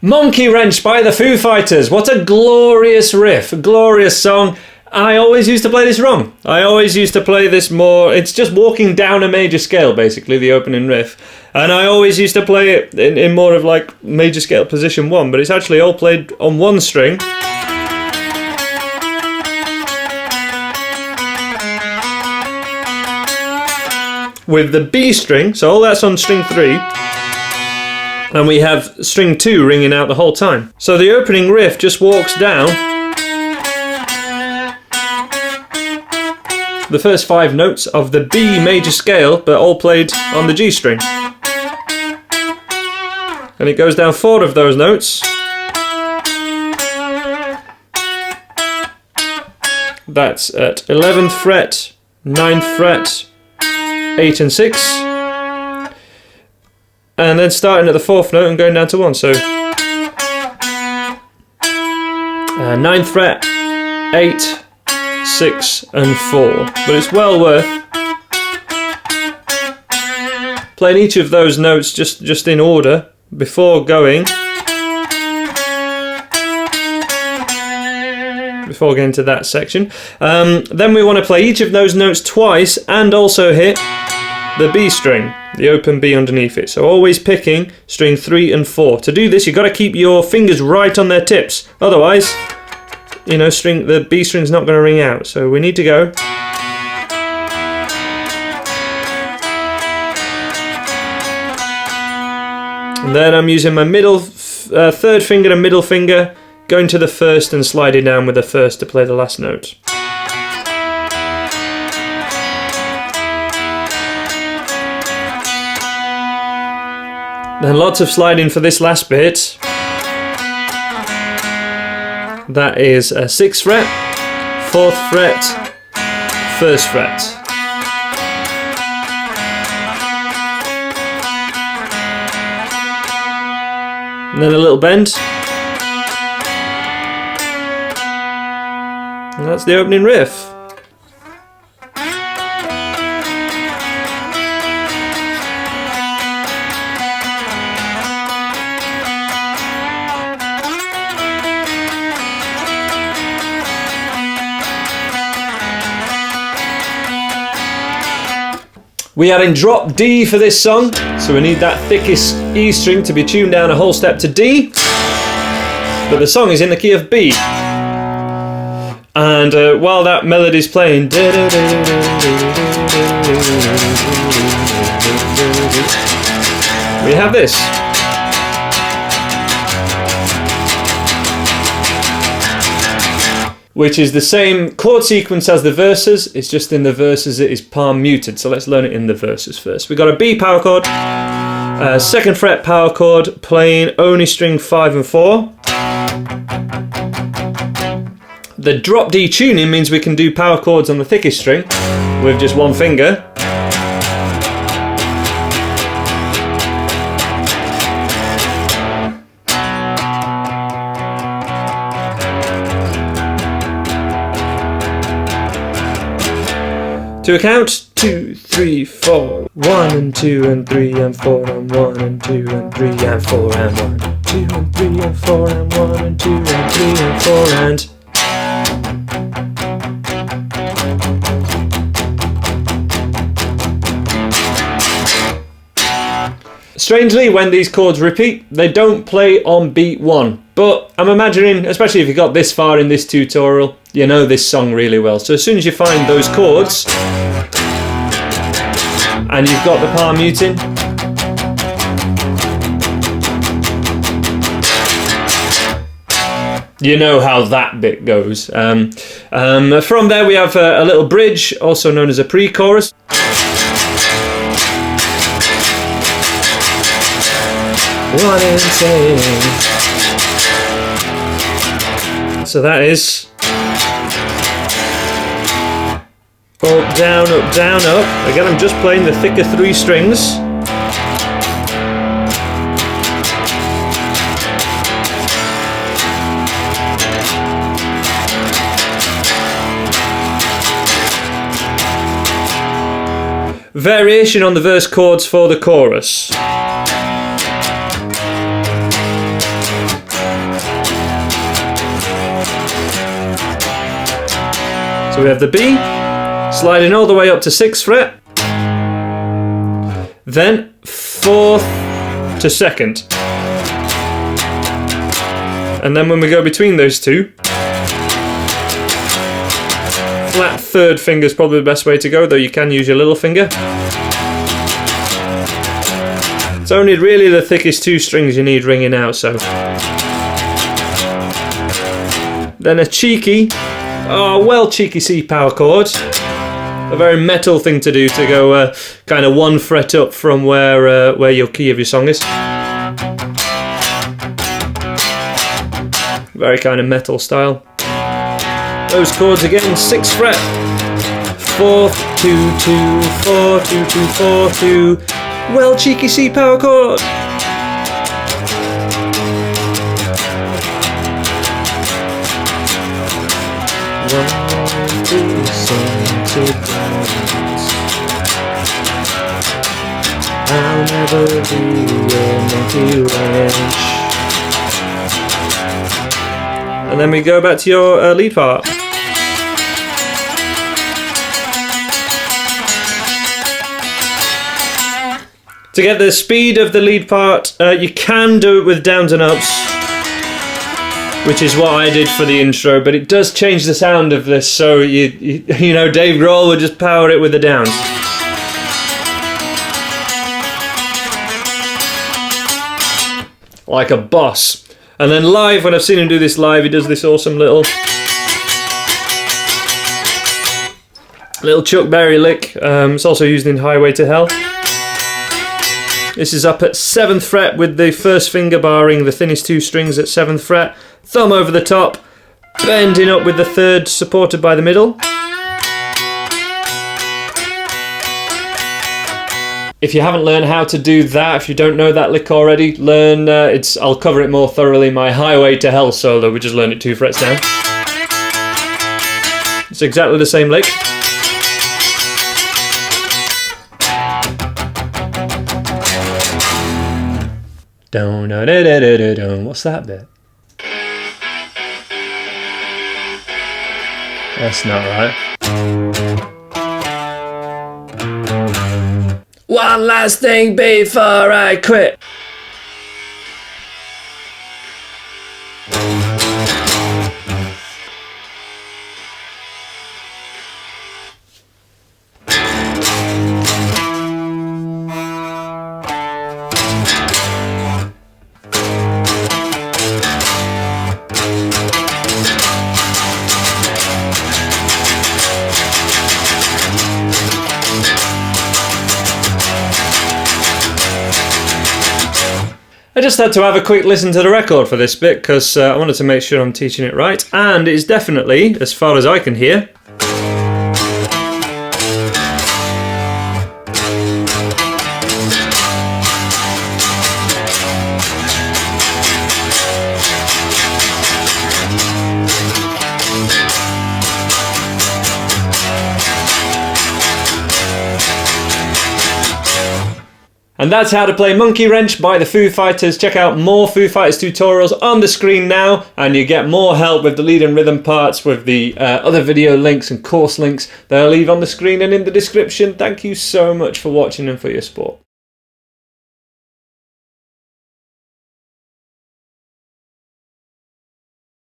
Monkey Wrench by the Foo Fighters. What a glorious riff, a glorious song. I always used to play this wrong. I always used to play this more... It's just walking down a major scale, basically, the opening riff. And I always used to play it in more of like major scale position 1, but it's actually all played on one string. With the B string, so all that's on string 3. And we have string 2 ringing out the whole time. So the opening riff just walks down the first 5 notes of the B major scale, but all played on the G string. And it goes down 4 of those notes. That's at 11th fret, 9th fret, 8 and 6. And then starting at the 4th note and going down to 1. So 9th fret, 8, 6 and 4. But it's well worth playing each of those notes just in order before getting to that section. Then we want to play each of those notes twice and also hit the B string, the open B underneath it. So always picking string 3 and 4. To do this, you've got to keep your fingers right on their tips. Otherwise, you know, the B string's not going to ring out. So we need to go. And then I'm using my third finger and middle finger, going to the first and sliding down with the first to play the last note. Then lots of sliding for this last bit. That is a 6th fret, 4th fret, 1st fret. And then a little bend. And that's the opening riff. We are in drop D for this song, so we need that thickest E string to be tuned down a whole step to D, but the song is in the key of B. And while that melody's playing, we have this. Which is the same chord sequence as the verses, it's just in the verses it is palm muted. So let's learn it in the verses first. We've got a B power chord, 2nd fret power chord, playing only string 5 and 4. The drop D tuning means we can do power chords on the thickest string with just one finger. To a count, 2, 3, 4. 1 and 2 and 3 and 4 and 1 and 2 and 3 and 4 and 1 and 2 and 3 and 4 and 1 and 2 and 3 and 4 and... Strangely, when these chords repeat, they don't play on beat 1. But I'm imagining, especially if you got this far in this tutorial, you know this song really well. So as soon as you find those chords, and you've got the palm muting, you know how that bit goes. From there we have a little bridge, also known as a pre-chorus. One insane. So that is up, down, up, down, up. Again, I'm just playing the thicker 3 strings. Variation on the verse chords for the chorus. So we have the B, sliding all the way up to 6th fret, then 4th to 2nd. And then when we go between those two, flat 3rd finger is probably the best way to go, though you can use your little finger. It's only really the thickest 2 strings you need ringing out, so. Then a cheeky, cheeky C power chord. A very metal thing to do, to go kind of 1 fret up from where your key of your song is. Very kind of metal style. Those chords again, 6th fret, 4th, 2, 2, 4, 2, 2, 4, 2. Well, cheeky C power chord. I'll never be a monkey wrench. And then we go back to your lead part. To get the speed of the lead part, you can do it with downs and ups, which is what I did for the intro, but it does change the sound of this, so you know, Dave Grohl would just power it with the downs. Like a boss. And then live, when I've seen him do this live, he does this awesome little Chuck Berry lick. It's also used in Highway to Hell. This is up at 7th fret with the 1st finger barring the thinnest 2 strings at 7th fret. Thumb over the top, bending up with the 3rd supported by the middle. If you haven't learned how to do that, if you don't know that lick already, learn. I'll cover it more thoroughly in my Highway to Hell solo. We just learned it 2 frets down. It's exactly the same lick. What's that bit? That's not right. One last thing before I quit. I just had to have a quick listen to the record for this bit because I wanted to make sure I'm teaching it right, and it's definitely, as far as I can hear, and that's how to play Monkey Wrench by the Foo Fighters. Check out more Foo Fighters tutorials on the screen now, and you get more help with the lead and rhythm parts with the other video links and course links that I'll leave on the screen and in the description. Thank you so much for watching and for your support.